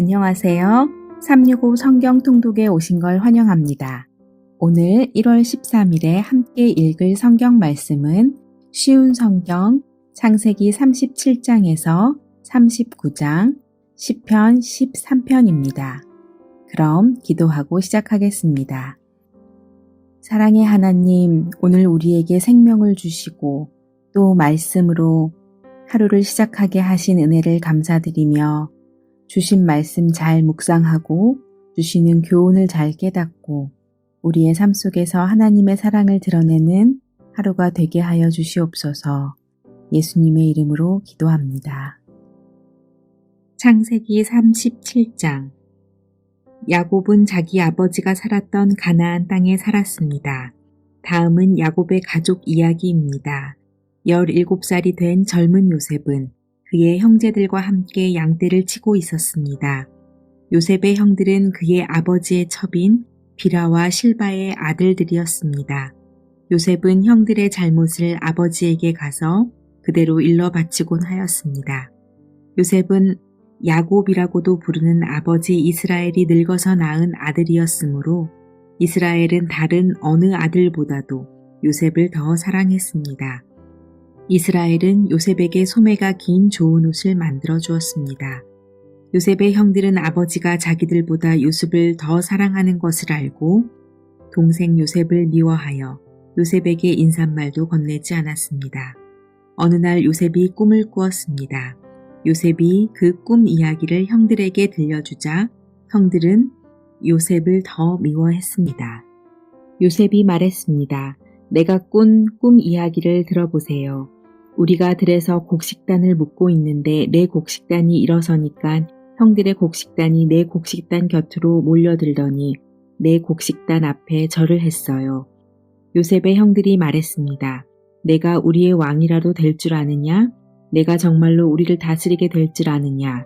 안녕하세요. 365 성경 통독에 오신 걸 환영합니다. 오늘 1월 13일에 함께 읽을 성경 말씀은 쉬운 성경 창세기 37장에서 39장 시편 13편입니다. 그럼 기도하고 시작하겠습니다. 사랑의 하나님, 오늘 우리에게 생명을 주시고 또 말씀으로 하루를 시작하게 하신 은혜를 감사드리며 주신 말씀 잘 묵상하고 주시는 교훈을 잘 깨닫고 우리의 삶 속에서 하나님의 사랑을 드러내는 하루가 되게 하여 주시옵소서. 예수님의 이름으로 기도합니다. 창세기 37장. 야곱은 자기 아버지가 살았던 가나안 땅에 살았습니다. 다음은 야곱의 가족 이야기입니다. 17살이 된 젊은 요셉은 그의 형제들과 함께 양떼를 치고 있었습니다. 요셉의 형들은 그의 아버지의 첩인 비라와 실바의 아들들이었습니다. 요셉은 형들의 잘못을 아버지에게 가서 그대로 일러 바치곤 하였습니다. 요셉은 야곱이라고도 부르는 아버지 이스라엘이 늙어서 낳은 아들이었으므로 이스라엘은 다른 어느 아들보다도 요셉을 더 사랑했습니다. 이스라엘은 요셉에게 소매가 긴 좋은 옷을 만들어 주었습니다. 요셉의 형들은 아버지가 자기들보다 요셉을 더 사랑하는 것을 알고 동생 요셉을 미워하여 요셉에게 인사말도 건네지 않았습니다. 어느 날 요셉이 꿈을 꾸었습니다. 요셉이 그 꿈 이야기를 형들에게 들려주자 형들은 요셉을 더 미워했습니다. 요셉이 말했습니다. 내가 꾼 꿈 이야기를 들어보세요. 우리가 들에서 곡식단을 묶고 있는데 내 곡식단이 일어서니까 형들의 곡식단이 내 곡식단 곁으로 몰려들더니 내 곡식단 앞에 절을 했어요. 요셉의 형들이 말했습니다. 내가 우리의 왕이라도 될 줄 아느냐? 내가 정말로 우리를 다스리게 될 줄 아느냐?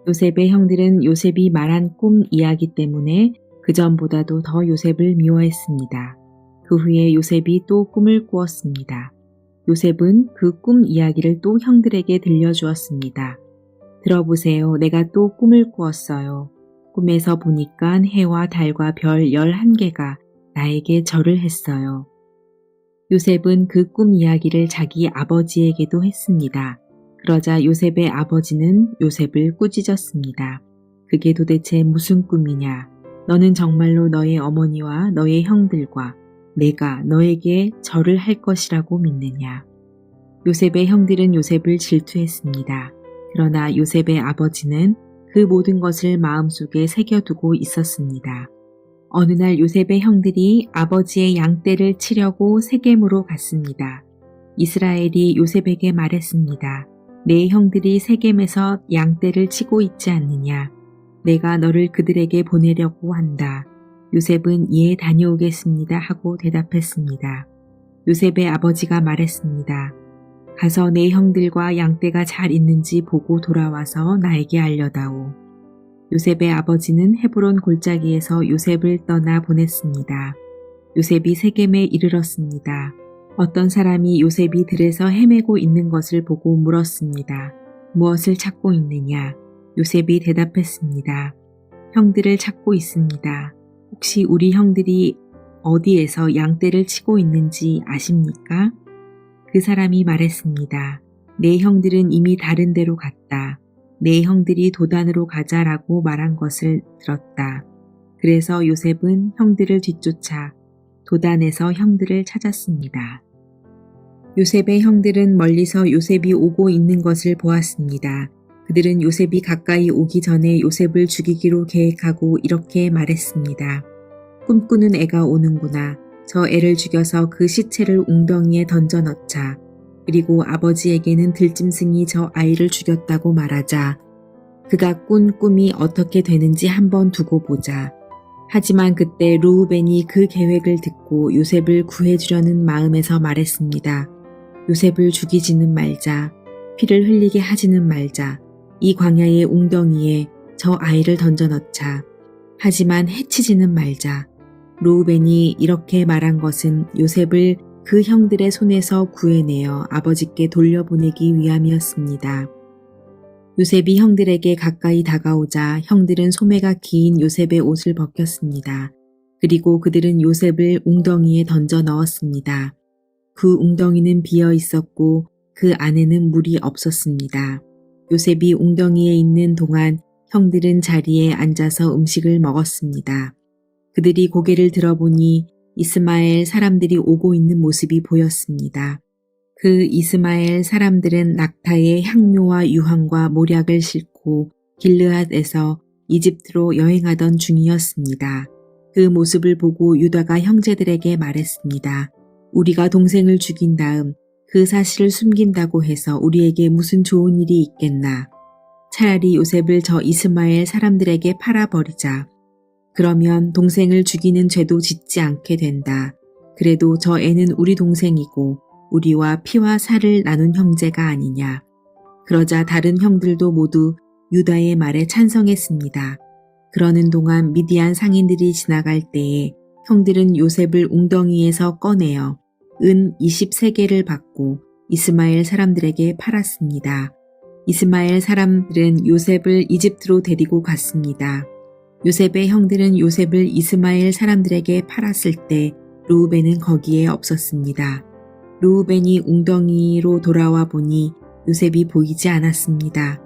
요셉의 형들은 요셉이 말한 꿈 이야기 때문에 그전보다도 더 요셉을 미워했습니다. 그 후에 요셉이 또 꿈을 꾸었습니다. 요셉은 그 꿈 이야기를 또 형들에게 들려주었습니다. 들어보세요. 내가 또 꿈을 꾸었어요. 꿈에서 보니까 해와 달과 별 11개가 나에게 절을 했어요. 요셉은 그 꿈 이야기를 자기 아버지에게도 했습니다. 그러자 요셉의 아버지는 요셉을 꾸짖었습니다. 그게 도대체 무슨 꿈이냐? 너는 정말로 너의 어머니와 너의 형들과 내가 너에게 절을 할 것이라고 믿느냐? 요셉의 형들은 요셉을 질투했습니다. 그러나 요셉의 아버지는 그 모든 것을 마음속에 새겨두고 있었습니다. 어느 날 요셉의 형들이 아버지의 양떼를 치려고 세겜으로 갔습니다. 이스라엘이 요셉에게 말했습니다. 내 형들이 세겜에서 양떼를 치고 있지 않느냐? 내가 너를 그들에게 보내려고 한다. 요셉은 예, 다녀오겠습니다 하고 대답했습니다. 요셉의 아버지가 말했습니다. 가서 내 형들과 양떼가 잘 있는지 보고 돌아와서 나에게 알려다오. 요셉의 아버지는 헤브론 골짜기에서 요셉을 떠나 보냈습니다. 요셉이 세겜에 이르렀습니다. 어떤 사람이 요셉이 들에서 헤매고 있는 것을 보고 물었습니다. 무엇을 찾고 있느냐? 요셉이 대답했습니다. 형들을 찾고 있습니다. 혹시 우리 형들이 어디에서 양떼를 치고 있는지 아십니까? 그 사람이 말했습니다. 내 형들은 이미 다른 데로 갔다. 내 형들이 도단으로 가자라고 말한 것을 들었다. 그래서 요셉은 형들을 뒤쫓아 도단에서 형들을 찾았습니다. 요셉의 형들은 멀리서 요셉이 오고 있는 것을 보았습니다. 그들은 요셉이 가까이 오기 전에 요셉을 죽이기로 계획하고 이렇게 말했습니다. 꿈꾸는 애가 오는구나. 저 애를 죽여서 그 시체를 웅덩이에 던져 넣자. 그리고 아버지에게는 들짐승이 저 아이를 죽였다고 말하자. 그가 꾼 꿈이 어떻게 되는지 한번 두고 보자. 하지만 그때 르우벤이 그 계획을 듣고 요셉을 구해주려는 마음에서 말했습니다. 요셉을 죽이지는 말자. 피를 흘리게 하지는 말자. 이 광야의 웅덩이에 저 아이를 던져 넣자. 하지만 해치지는 말자. 르우벤이 이렇게 말한 것은 요셉을 그 형들의 손에서 구해내어 아버지께 돌려보내기 위함이었습니다. 요셉이 형들에게 가까이 다가오자 형들은 소매가 긴 요셉의 옷을 벗겼습니다. 그리고 그들은 요셉을 웅덩이에 던져 넣었습니다. 그 웅덩이는 비어 있었고 그 안에는 물이 없었습니다. 요셉이 웅덩이에 있는 동안 형들은 자리에 앉아서 음식을 먹었습니다. 그들이 고개를 들어보니 이스마엘 사람들이 오고 있는 모습이 보였습니다. 그 이스마엘 사람들은 낙타에 향료와 유황과 모략을 싣고 길르앗에서 이집트로 여행하던 중이었습니다. 그 모습을 보고 유다가 형제들에게 말했습니다. 우리가 동생을 죽인 다음 그 사실을 숨긴다고 해서 우리에게 무슨 좋은 일이 있겠나. 차라리 요셉을 저 이스마엘 사람들에게 팔아버리자. 그러면 동생을 죽이는 죄도 짓지 않게 된다. 그래도 저 애는 우리 동생이고 우리와 피와 살을 나눈 형제가 아니냐. 그러자 다른 형들도 모두 유다의 말에 찬성했습니다. 그러는 동안 미디안 상인들이 지나갈 때에 형들은 요셉을 웅덩이에서 꺼내어 은 23개를 받고 이스마엘 사람들에게 팔았습니다. 이스마엘 사람들은 요셉을 이집트로 데리고 갔습니다. 요셉의 형들은 요셉을 이스마엘 사람들에게 팔았을 때 르우벤은 거기에 없었습니다. 르우벤이 웅덩이로 돌아와 보니 요셉이 보이지 않았습니다.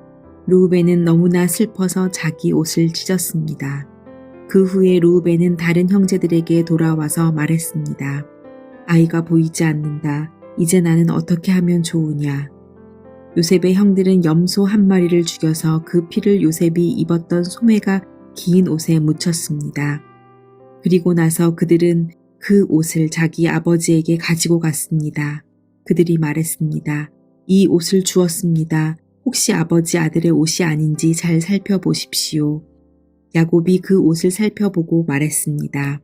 르우벤은 너무나 슬퍼서 자기 옷을 찢었습니다. 그 후에 르우벤은 다른 형제들에게 돌아와서 말했습니다. 아이가 보이지 않는다. 이제 나는 어떻게 하면 좋으냐. 요셉의 형들은 염소 한 마리를 죽여서 그 피를 요셉이 입었던 소매가 긴 옷에 묻혔습니다. 그리고 나서 그들은 그 옷을 자기 아버지에게 가지고 갔습니다. 그들이 말했습니다. 이 옷을 주었습니다. 혹시 아버지 아들의 옷이 아닌지 잘 살펴보십시오. 야곱이 그 옷을 살펴보고 말했습니다.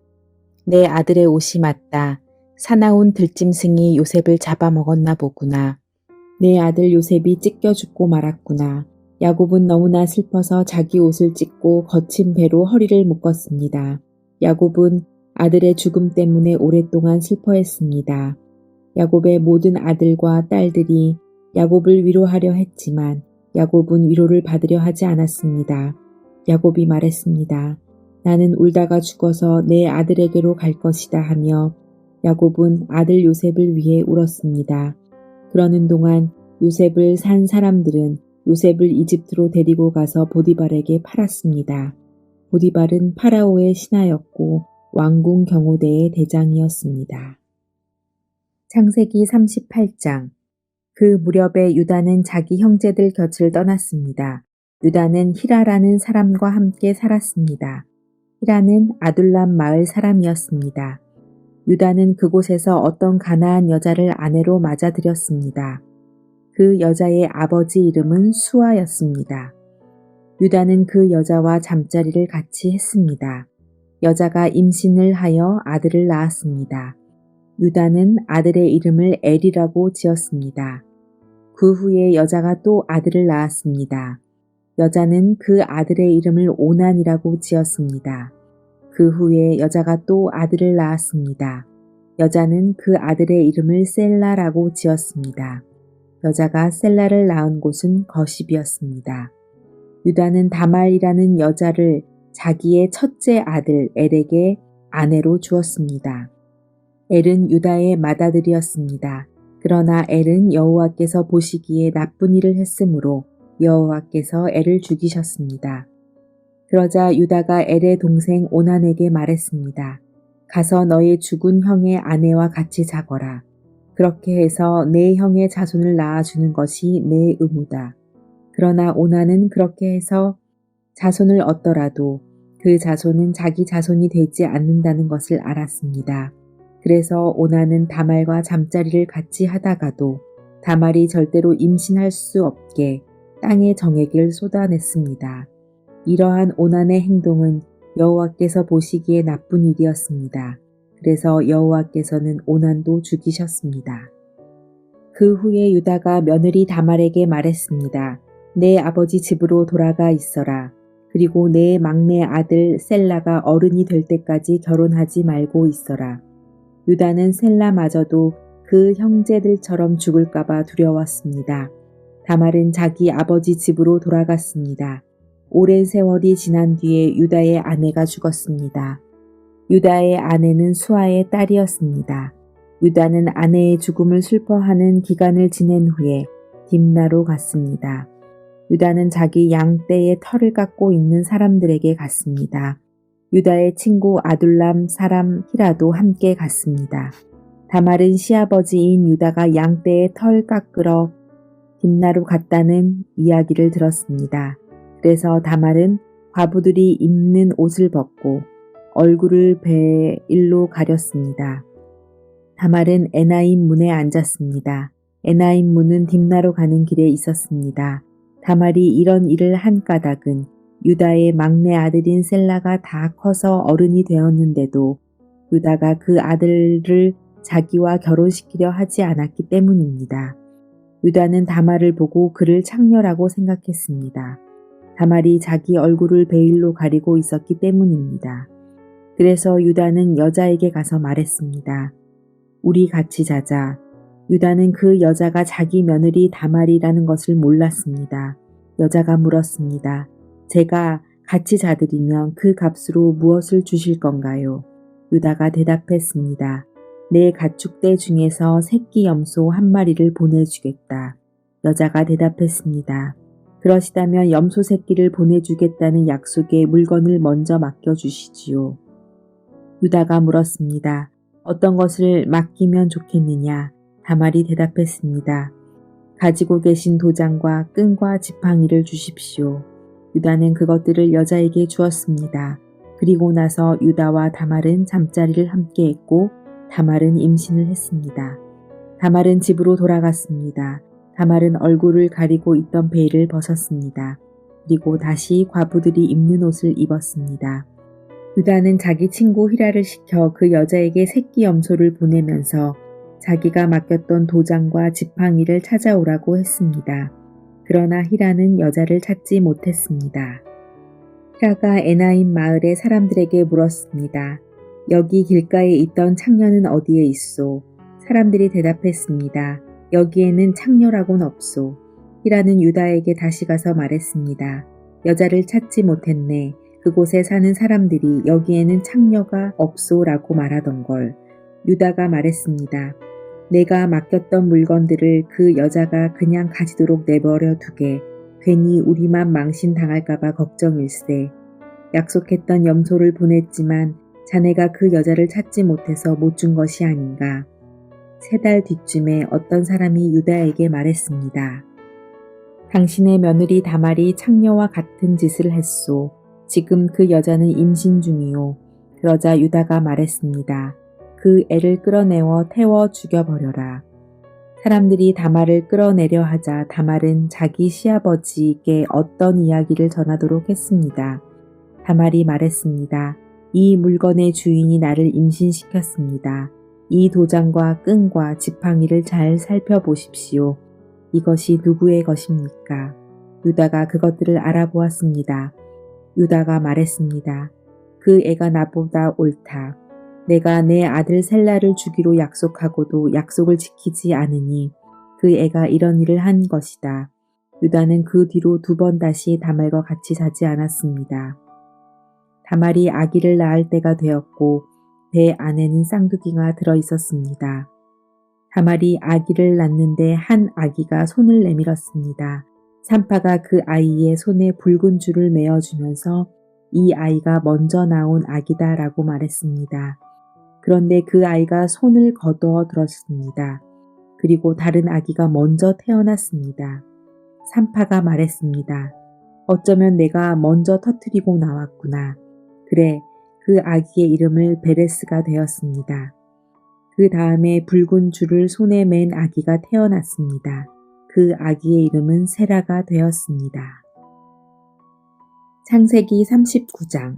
내 아들의 옷이 맞다. 사나운 들짐승이 요셉을 잡아먹었나 보구나. 내 아들 요셉이 찢겨 죽고 말았구나. 야곱은 너무나 슬퍼서 자기 옷을 찢고 거친 배로 허리를 묶었습니다. 야곱은 아들의 죽음 때문에 오랫동안 슬퍼했습니다. 야곱의 모든 아들과 딸들이 야곱을 위로하려 했지만 야곱은 위로를 받으려 하지 않았습니다. 야곱이 말했습니다. 나는 울다가 죽어서 내 아들에게로 갈 것이다 하며 야곱은 아들 요셉을 위해 울었습니다. 그러는 동안 요셉을 산 사람들은 요셉을 이집트로 데리고 가서 보디발에게 팔았습니다. 보디발은 파라오의 신하였고 왕궁 경호대의 대장이었습니다. 창세기 38장. 그 무렵에 유다는 자기 형제들 곁을 떠났습니다. 유다는 히라라는 사람과 함께 살았습니다. 히라는 아둘람 마을 사람이었습니다. 유다는 그곳에서 어떤 가나안 여자를 아내로 맞아들였습니다. 그 여자의 아버지 이름은 수아였습니다. 유다는 그 여자와 잠자리를 같이 했습니다. 여자가 임신을 하여 아들을 낳았습니다. 유다는 아들의 이름을 엘이라고 지었습니다. 그 후에 여자가 또 아들을 낳았습니다. 여자는 그 아들의 이름을 오난이라고 지었습니다. 그 후에 여자가 또 아들을 낳았습니다. 여자는 그 아들의 이름을 셀라라고 지었습니다. 여자가 셀라를 낳은 곳은 거십이었습니다. 유다는 다말이라는 여자를 자기의 첫째 아들 엘에게 아내로 주었습니다. 엘은 유다의 맏아들이었습니다. 그러나 엘은 여호와께서 보시기에 나쁜 일을 했으므로 여호와께서 엘을 죽이셨습니다. 그러자 유다가 엘의 동생 오난에게 말했습니다. 가서 너의 죽은 형의 아내와 같이 자거라. 그렇게 해서 내 형의 자손을 낳아주는 것이 내 의무다. 그러나 오난은 그렇게 해서 자손을 얻더라도 그 자손은 자기 자손이 되지 않는다는 것을 알았습니다. 그래서 오난은 다말과 잠자리를 같이 하다가도 다말이 절대로 임신할 수 없게 땅에 정액을 쏟아냈습니다. 이러한 오난의 행동은 여호와께서 보시기에 나쁜 일이었습니다. 그래서 여호와께서는 오난도 죽이셨습니다. 그 후에 유다가 며느리 다말에게 말했습니다. 내 아버지 집으로 돌아가 있어라. 그리고 내 막내 아들 셀라가 어른이 될 때까지 결혼하지 말고 있어라. 유다는 셀라마저도 그 형제들처럼 죽을까봐 두려웠습니다. 다말은 자기 아버지 집으로 돌아갔습니다. 오랜 세월이 지난 뒤에 유다의 아내가 죽었습니다. 유다의 아내는 수아의 딸이었습니다. 유다는 아내의 죽음을 슬퍼하는 기간을 지낸 후에 딥나로 갔습니다. 유다는 자기 양떼의 털을 깎고 있는 사람들에게 갔습니다. 유다의 친구 아둘람 사람 히라도 함께 갔습니다. 다말은 시아버지인 유다가 양떼의 털 깎으러 딥나로 갔다는 이야기를 들었습니다. 그래서 다말은 과부들이 입는 옷을 벗고 얼굴을 베일로 가렸습니다. 다말은 에나임 문에 앉았습니다. 에나임 문은 딥나로 가는 길에 있었습니다. 다말이 이런 일을 한 까닭은 유다의 막내 아들인 셀라가 다 커서 어른이 되었는데도 유다가 그 아들을 자기와 결혼시키려 하지 않았기 때문입니다. 유다는 다말을 보고 그를 창녀라고 생각했습니다. 다말이 자기 얼굴을 베일로 가리고 있었기 때문입니다. 그래서 유다는 여자에게 가서 말했습니다. 우리 같이 자자. 유다는 그 여자가 자기 며느리 다말이라는 것을 몰랐습니다. 여자가 물었습니다. 제가 같이 자드리면 그 값으로 무엇을 주실 건가요? 유다가 대답했습니다. 내 가축대 중에서 새끼 염소 한 마리를 보내주겠다. 여자가 대답했습니다. 그러시다면 염소 새끼를 보내주겠다는 약속에 물건을 먼저 맡겨주시지요. 유다가 물었습니다. 어떤 것을 맡기면 좋겠느냐? 다말이 대답했습니다. 가지고 계신 도장과 끈과 지팡이를 주십시오. 유다는 그것들을 여자에게 주었습니다. 그리고 나서 유다와 다말은 잠자리를 함께 했고 다말은 임신을 했습니다. 다말은 집으로 돌아갔습니다. 다말은 얼굴을 가리고 있던 베일을 벗었습니다. 그리고 다시 과부들이 입는 옷을 입었습니다. 유다는 자기 친구 히라를 시켜 그 여자에게 새끼 염소를 보내면서 자기가 맡겼던 도장과 지팡이를 찾아오라고 했습니다. 그러나 히라는 여자를 찾지 못했습니다. 히라가 에나임 마을의 사람들에게 물었습니다. 여기 길가에 있던 창녀는 어디에 있소? 사람들이 대답했습니다. 여기에는 창녀라고는 없소. 히라는 유다에게 다시 가서 말했습니다. 여자를 찾지 못했네. 그곳에 사는 사람들이 여기에는 창녀가 없소라고 말하던걸. 유다가 말했습니다. 내가 맡겼던 물건들을 그 여자가 그냥 가지도록 내버려 두게 괜히 우리만 망신당할까봐 걱정일세. 약속했던 염소를 보냈지만 자네가 그 여자를 찾지 못해서 못 준 것이 아닌가. 3달 뒤쯤에 어떤 사람이 유다에게 말했습니다. 당신의 며느리 다말이 창녀와 같은 짓을 했소. 지금 그 여자는 임신 중이요. 그러자 유다가 말했습니다. 그 애를 끌어내어 태워 죽여버려라. 사람들이 다말을 끌어내려 하자 다말은 자기 시아버지에게 어떤 이야기를 전하도록 했습니다. 다말이 말했습니다. 이 물건의 주인이 나를 임신시켰습니다. 이 도장과 끈과 지팡이를 잘 살펴보십시오. 이것이 누구의 것입니까? 유다가 그것들을 알아보았습니다. 유다가 말했습니다. 그 애가 나보다 옳다. 내가 내 아들 셀라를 주기로 약속하고도 약속을 지키지 않으니 그 애가 이런 일을 한 것이다. 유다는 그 뒤로 2번 다시 다말과 같이 자지 않았습니다. 다말이 아기를 낳을 때가 되었고 배 안에는 쌍둥이가 들어 있었습니다. 다말이 아기를 낳는데 한 아기가 손을 내밀었습니다. 산파가 그 아이의 손에 붉은 줄을 메어주면서 이 아이가 먼저 나온 아기다 라고 말했습니다. 그런데 그 아이가 손을 거두어 들었습니다. 그리고 다른 아기가 먼저 태어났습니다. 산파가 말했습니다. 어쩌면 내가 먼저 터뜨리고 나왔구나. 그래, 그 아기의 이름을 베레스가 되었습니다. 그 다음에 붉은 줄을 손에 맨 아기가 태어났습니다. 그 아기의 이름은 세라가 되었습니다. 창세기 39장.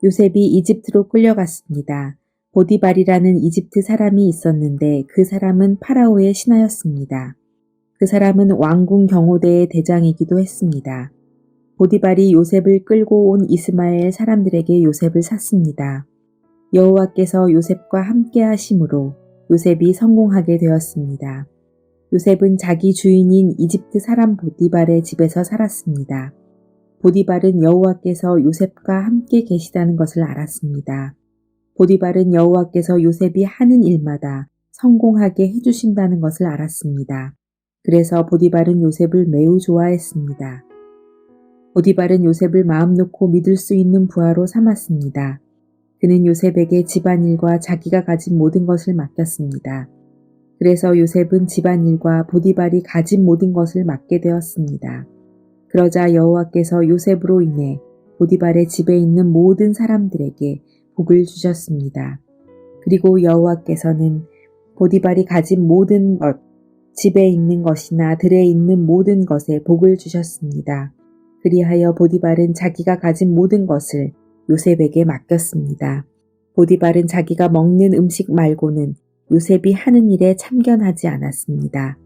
요셉이 이집트로 끌려갔습니다. 보디발이라는 이집트 사람이 있었는데 그 사람은 파라오의 신하였습니다. 그 사람은 왕궁 경호대의 대장이기도 했습니다. 보디발이 요셉을 끌고 온 이스마엘 사람들에게 요셉을 샀습니다. 여호와께서 요셉과 함께 하심으로 요셉이 성공하게 되었습니다. 요셉은 자기 주인인 이집트 사람 보디발의 집에서 살았습니다. 보디발은 여호와께서 요셉과 함께 계시다는 것을 알았습니다. 보디발은 여호와께서 요셉이 하는 일마다 성공하게 해주신다는 것을 알았습니다. 그래서 보디발은 요셉을 매우 좋아했습니다. 보디발은 요셉을 마음 놓고 믿을 수 있는 부하로 삼았습니다. 그는 요셉에게 집안일과 자기가 가진 모든 것을 맡겼습니다. 그래서 요셉은 집안일과 보디발이 가진 모든 것을 맡게 되었습니다. 그러자 여호와께서 요셉으로 인해 보디발의 집에 있는 모든 사람들에게 복을 주셨습니다. 그리고 여호와께서는 보디발이 가진 모든 것, 집에 있는 것이나 들에 있는 모든 것에 복을 주셨습니다. 그리하여 보디발은 자기가 가진 모든 것을 요셉에게 맡겼습니다. 보디발은 자기가 먹는 음식 말고는 요셉이 하는 일에 참견하지 않았습니다.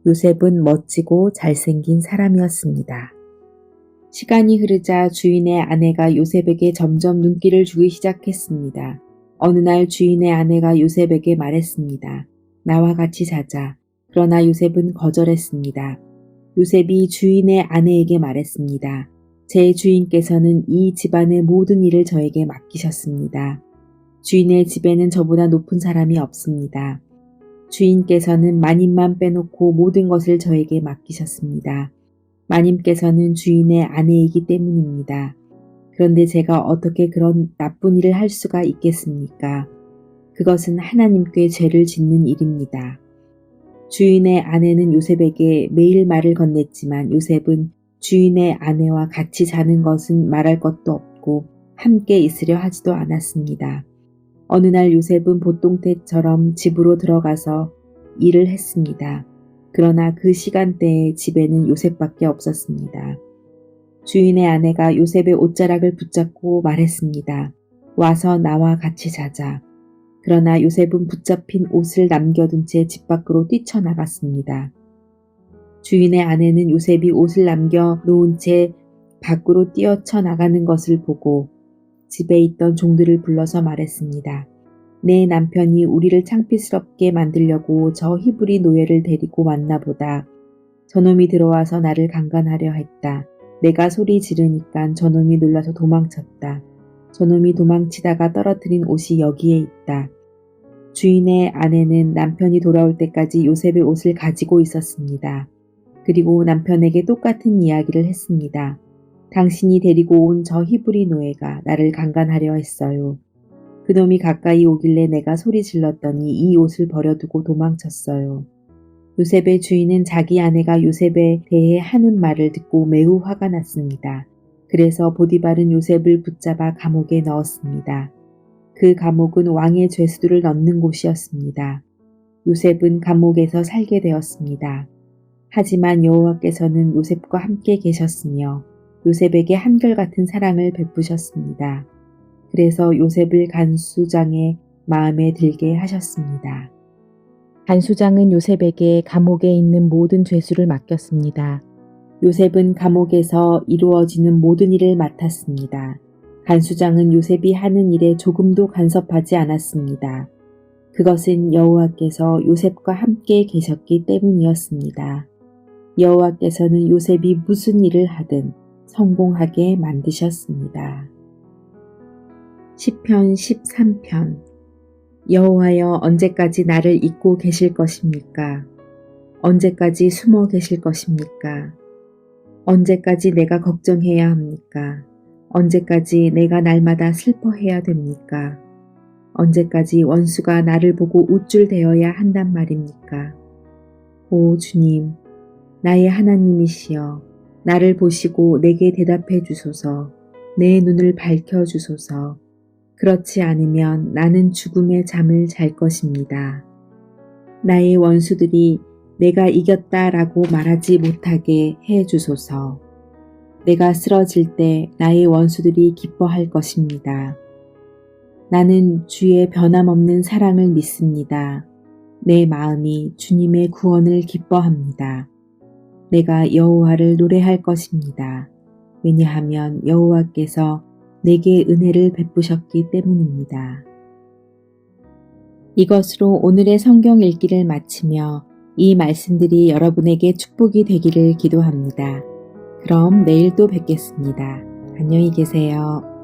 요셉은 멋지고 잘생긴 사람이었습니다. 시간이 흐르자 주인의 아내가 요셉에게 점점 눈길을 주기 시작했습니다. 어느 날 주인의 아내가 요셉에게 말했습니다. 나와 같이 자자. 그러나 요셉은 거절했습니다. 요셉이 주인의 아내에게 말했습니다. 제 주인께서는 이 집안의 모든 일을 저에게 맡기셨습니다. 주인의 집에는 저보다 높은 사람이 없습니다. 주인께서는 마님만 빼놓고 모든 것을 저에게 맡기셨습니다. 마님께서는 주인의 아내이기 때문입니다. 그런데 제가 어떻게 그런 나쁜 일을 할 수가 있겠습니까? 그것은 하나님께 죄를 짓는 일입니다. 주인의 아내는 요셉에게 매일 말을 건넸지만 요셉은 주인의 아내와 같이 자는 것은 말할 것도 없고 함께 있으려 하지도 않았습니다. 어느 날 요셉은 보통 때처럼 집으로 들어가서 일을 했습니다. 그러나 그 시간대에 집에는 요셉밖에 없었습니다. 주인의 아내가 요셉의 옷자락을 붙잡고 말했습니다. 와서 나와 같이 자자. 그러나 요셉은 붙잡힌 옷을 남겨둔 채 집 밖으로 뛰쳐나갔습니다. 주인의 아내는 요셉이 옷을 남겨놓은 채 밖으로 뛰어쳐 나가는 것을 보고 집에 있던 종들을 불러서 말했습니다. 내 남편이 우리를 창피스럽게 만들려고 저 히브리 노예를 데리고 왔나 보다. 저놈이 들어와서 나를 강간하려 했다. 내가 소리 지르니까 저놈이 놀라서 도망쳤다. 저놈이 도망치다가 떨어뜨린 옷이 여기에 있다. 주인의 아내는 남편이 돌아올 때까지 요셉의 옷을 가지고 있었습니다. 그리고 남편에게 똑같은 이야기를 했습니다. 당신이 데리고 온 저 히브리 노예가 나를 강간하려 했어요. 그놈이 가까이 오길래 내가 소리 질렀더니 이 옷을 버려두고 도망쳤어요. 요셉의 주인은 자기 아내가 요셉에 대해 하는 말을 듣고 매우 화가 났습니다. 그래서 보디발은 요셉을 붙잡아 감옥에 넣었습니다. 그 감옥은 왕의 죄수들을 넣는 곳이었습니다. 요셉은 감옥에서 살게 되었습니다. 하지만 여호와께서는 요셉과 함께 계셨으며 요셉에게 한결같은 사랑을 베푸셨습니다. 그래서 요셉을 간수장의 마음에 들게 하셨습니다. 간수장은 요셉에게 감옥에 있는 모든 죄수를 맡겼습니다. 요셉은 감옥에서 이루어지는 모든 일을 맡았습니다. 간수장은 요셉이 하는 일에 조금도 간섭하지 않았습니다. 그것은 여호와께서 요셉과 함께 계셨기 때문이었습니다. 여호와께서는 요셉이 무슨 일을 하든 성공하게 만드셨습니다. 시편 13편. 여호와여, 언제까지 나를 잊고 계실 것입니까? 언제까지 숨어 계실 것입니까? 언제까지 내가 걱정해야 합니까? 언제까지 내가 날마다 슬퍼해야 됩니까? 언제까지 원수가 나를 보고 우쭐대어야 한단 말입니까? 오 주님, 나의 하나님이시여, 나를 보시고 내게 대답해 주소서. 내 눈을 밝혀 주소서. 그렇지 않으면 나는 죽음의 잠을 잘 것입니다. 나의 원수들이 내가 이겼다라고 말하지 못하게 해 주소서. 내가 쓰러질 때 나의 원수들이 기뻐할 것입니다. 나는 주의 변함없는 사랑을 믿습니다. 내 마음이 주님의 구원을 기뻐합니다. 내가 여호와를 노래할 것입니다. 왜냐하면 여호와께서 내게 은혜를 베푸셨기 때문입니다. 이것으로 오늘의 성경 읽기를 마치며 이 말씀들이 여러분에게 축복이 되기를 기도합니다. 그럼 내일 또 뵙겠습니다. 안녕히 계세요.